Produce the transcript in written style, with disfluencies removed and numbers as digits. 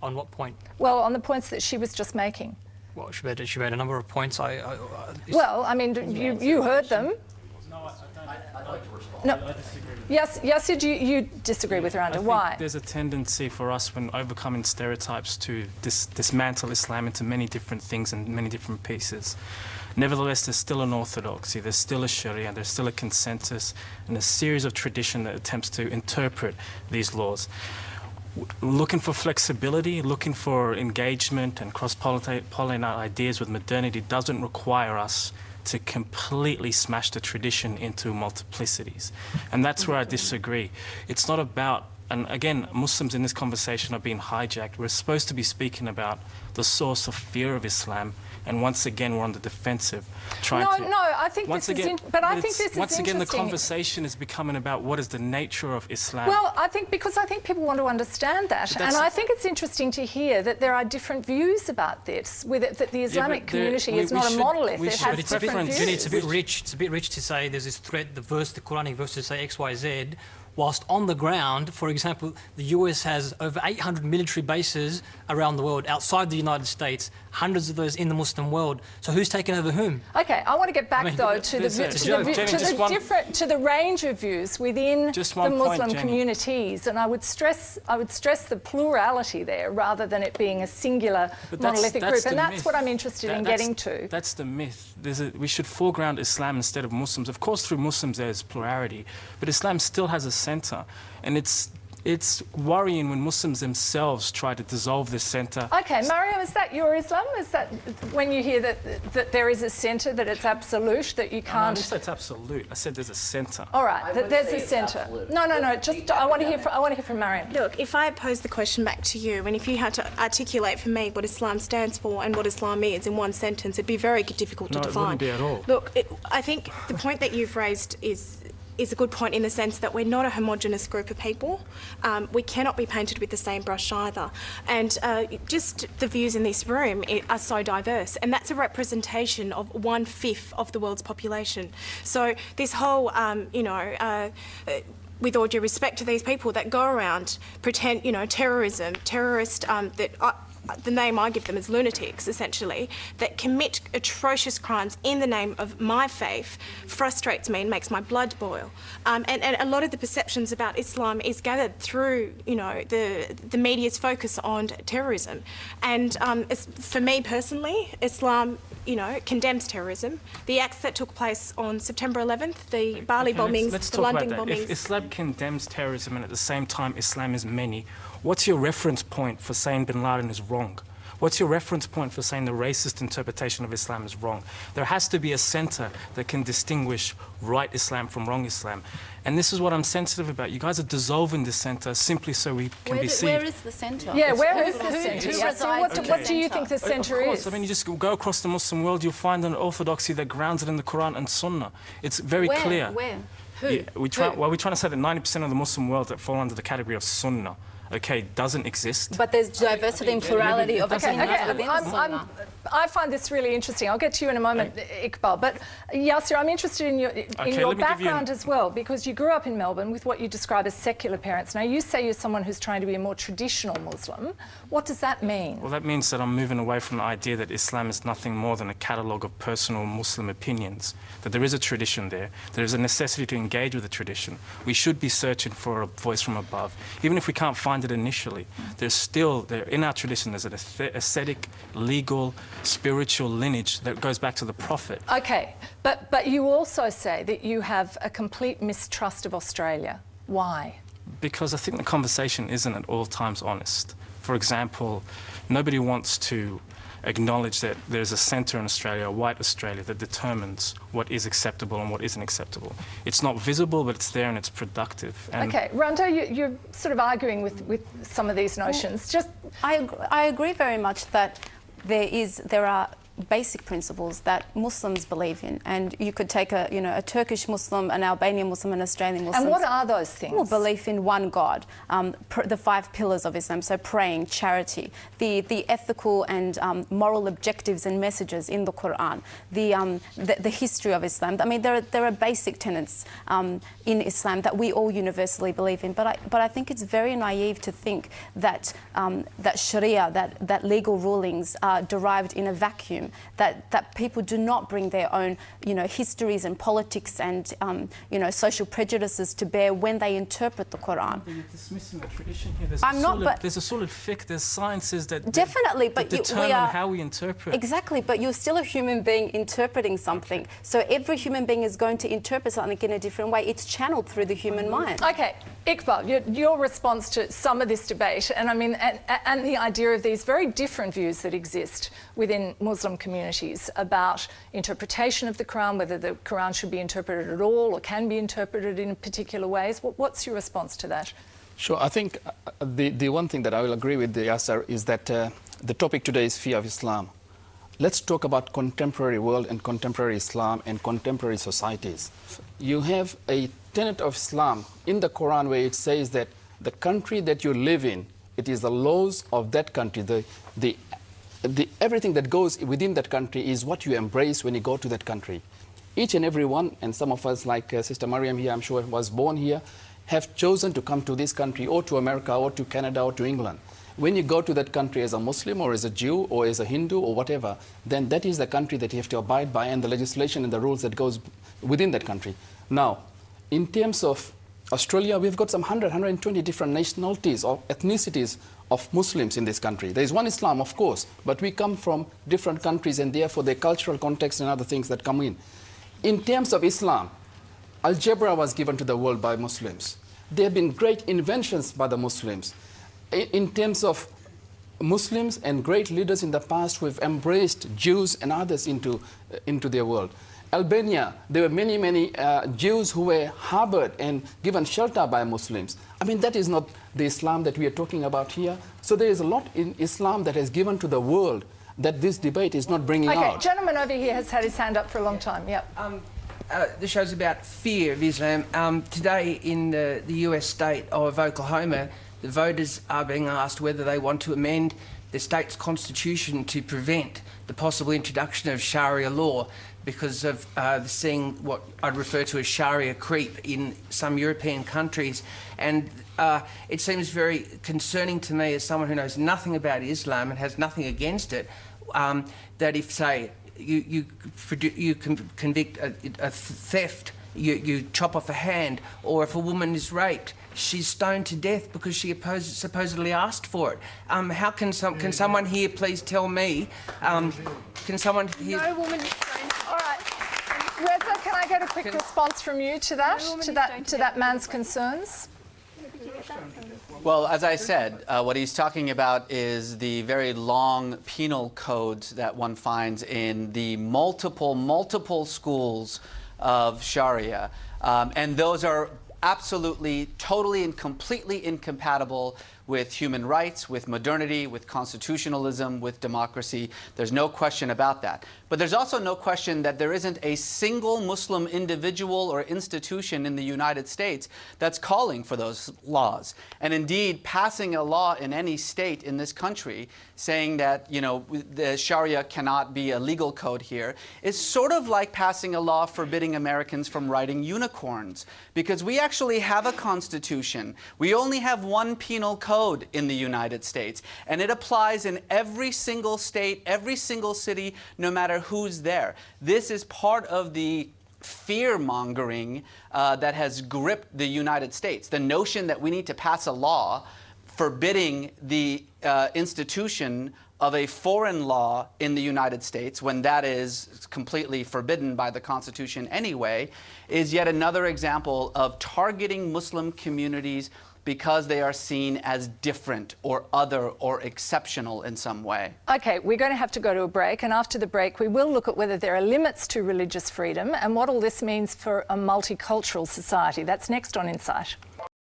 On what point? Well, on the points that she was just making. Well, she made a number of points. Well, I mean, you heard them. No, I'd like to respond. No. I disagree with Yes, you disagree with Randa. Why? There's a tendency for us when overcoming stereotypes to dismantle Islam into many different things and many different pieces. Nevertheless, there's still an orthodoxy, there's still a Sharia, there's still a consensus and a series of tradition that attempts to interpret these laws. Looking for flexibility, looking for engagement and cross-pollinating ideas with modernity doesn't require us to completely smash the tradition into multiplicities. And that's where I disagree. It's not about, and again, Muslims in this conversation are being hijacked. We're supposed to be speaking about the source of fear of Islam, and once again we're on the defensive. I think this is once again the conversation is becoming about what is the nature of Islam. Well, I think people want to understand that, and I think it's interesting to hear that there are different views about this, that the Islamic community is not a monolith. It has different views. It's a bit rich. It's a bit rich to say there's this threat, the Quranic verse to say X, Y, Z, whilst on the ground, for example, the US has over 800 military bases around the world, outside the United States, hundreds of those in the Muslim world. So who's taken over whom? Okay, I want to get back though to the range of views within the Muslim communities, and I would stress the plurality there rather than it being a singular monolithic group, and that's what I'm interested in getting to. That's the myth. We should foreground Islam instead of Muslims. Of course, through Muslims there's plurality, but Islam still has a centre, and it's worrying when Muslims themselves try to dissolve this centre. Okay, Mariam, is that your Islam? Is that when you hear that there is a centre, that it's absolute, that you can't... No, I didn't say it's absolute. I said there's a centre. All right, there's a centre. No. Just I want to hear from Mariam. Look, if I pose the question back to you, and if you had to articulate for me what Islam stands for and what Islam is in one sentence, it'd be very difficult to define. No, it wouldn't be at all. Look, I think the point that you've raised is a good point in the sense that we're not a homogenous group of people. We cannot be painted with the same brush either. And just the views in this room are so diverse, and that's a representation of 1/5 of the world's population. So this whole, with all due respect to these people that go around pretend, the name I give them is lunatics, essentially, that commit atrocious crimes in the name of my faith, frustrates me and makes my blood boil. And a lot of the perceptions about Islam is gathered through, the media's focus on terrorism. And for me personally, Islam, condemns terrorism. The acts that took place on September 11th, the Bali bombings, the London bombings. If Islam condemns terrorism and at the same time Islam is many, what's your reference point for saying bin Laden is wrong? What's your reference point for saying the racist interpretation of Islam is wrong? There has to be a centre that can distinguish right Islam from wrong Islam. And this is what I'm sensitive about. You guys are dissolving this centre simply so we can be seen. Where is the centre? Yeah, where is the centre? What do you think the centre is? I mean, you just go across the Muslim world, you'll find an orthodoxy that grounds it in the Quran and Sunnah. It's very clear. Where? Who? Yeah, we're trying to say that 90% of the Muslim world that fall under the category of Sunnah, doesn't exist. But there's diversity and plurality of opinions within Sunnah. I find this really interesting. I'll get to you in a moment, Iqbal. But Yasser, I'm interested in your background as well, because you grew up in Melbourne with what you describe as secular parents. Now, you say you're someone who's trying to be a more traditional Muslim. What does that mean? Well, that means that I'm moving away from the idea that Islam is nothing more than a catalogue of personal Muslim opinions, that there is a tradition there, there is a necessity to engage with the tradition. We should be searching for a voice from above. Even if we can't find it initially, in our tradition, there's an ascetic, legal, spiritual lineage that goes back to the Prophet. Okay, but you also say that you have a complete mistrust of Australia. Why? Because I think the conversation isn't at all times honest. For example, nobody wants to acknowledge that there's a centre in Australia, a white Australia, that determines what is acceptable and what isn't acceptable. It's not visible, but it's there and it's productive. And okay, Randa, you're sort of arguing with some of these notions. I agree very much that there are basic principles that Muslims believe in. And you could take a Turkish Muslim, an Albanian Muslim, an Australian Muslim. And what are those things? Well, belief in one God, the 5 pillars of Islam, so praying, charity, the ethical and moral objectives and messages in the Quran, the history of Islam. I mean, there are basic tenets in Islam that we all universally believe in. But I think it's very naive to think that that Sharia, that legal rulings are derived in a vacuum, that people do not bring their own, histories and politics and, social prejudices to bear when they interpret the Quran. But you're dismissing the tradition here. There's a solid fiqh, there's sciences that definitely, but determine how we interpret. Exactly, but you're still a human being interpreting something. So every human being is going to interpret something in a different way. It's channeled through the human mind. Okay, Iqbal, your response to some of this debate, and I mean, and the idea of these very different views that exist within Muslim communities about interpretation of the Quran, whether the Quran should be interpreted at all or can be interpreted in particular ways. What's your response to that? Sure. I think the one thing that I will agree with Yasser is that the topic today is fear of Islam. Let's talk about contemporary world and contemporary Islam and contemporary societies. You have a tenet of Islam in the Quran where it says that the country that you live in, it is the laws of that country, everything that goes within that country is what you embrace when you go to that country. Each and every one, and some of us, like Sister Mariam here, I'm sure was born here, have chosen to come to this country or to America or to Canada or to England. When you go to that country as a Muslim or as a Jew or as a Hindu or whatever, then that is the country that you have to abide by and the legislation and the rules that goes within that country. Now, in terms of Australia, we've got some 120 different nationalities or ethnicities of Muslims in this country. There is one Islam, of course, but we come from different countries and therefore the cultural context and other things that come in. In terms of Islam, algebra was given to the world by Muslims. There have been great inventions by the Muslims. In terms of Muslims and great leaders in the past who have embraced Jews and others into their world. Albania, there were many Jews who were harbored and given shelter by Muslims. I mean, that is not the Islam that we are talking about here. So there is a lot in Islam that has given to the world that this debate is not bringing out. Okay, gentleman over here has had his hand up for a long time. Yep. The show's about fear of Islam. Today in the US state of Oklahoma, the voters are being asked whether they want to amend the state's constitution to prevent the possible introduction of Sharia law because of seeing what I'd refer to as Sharia creep in some European countries. And it seems very concerning to me as someone who knows nothing about Islam and has nothing against it, that if, say, you convict a theft, you chop off a hand, or if a woman is raped, she's stoned to death because she supposedly asked for it. How can someone here please tell me? Can someone here? No woman is stoned. All right, Reza, can I get a quick response from you to that? To that man's concerns? Well, as I said, what he's talking about is the very long penal codes that one finds in the multiple schools of Sharia. And those are absolutely, totally and completely incompatible with human rights, with modernity, with constitutionalism, with democracy. There's no question about that. But there's also no question that there isn't a single Muslim individual or institution in the United States that's calling for those laws. And indeed, passing a law in any state in this country saying that, the Sharia cannot be a legal code here is sort of like passing a law forbidding Americans from riding unicorns. Because we actually have a constitution. We only have one penal code in the United States, and it applies in every single state, every single city, no matter who's there. This is part of the fear-mongering that has gripped the United States. The notion that we need to pass a law forbidding the institution of a foreign law in the United States, when that is completely forbidden by the Constitution anyway, is yet another example of targeting Muslim communities because they are seen as different or other or exceptional in some way. Okay, we're going to have to go to a break, and after the break we will look at whether there are limits to religious freedom and what all this means for a multicultural society. That's next on Insight.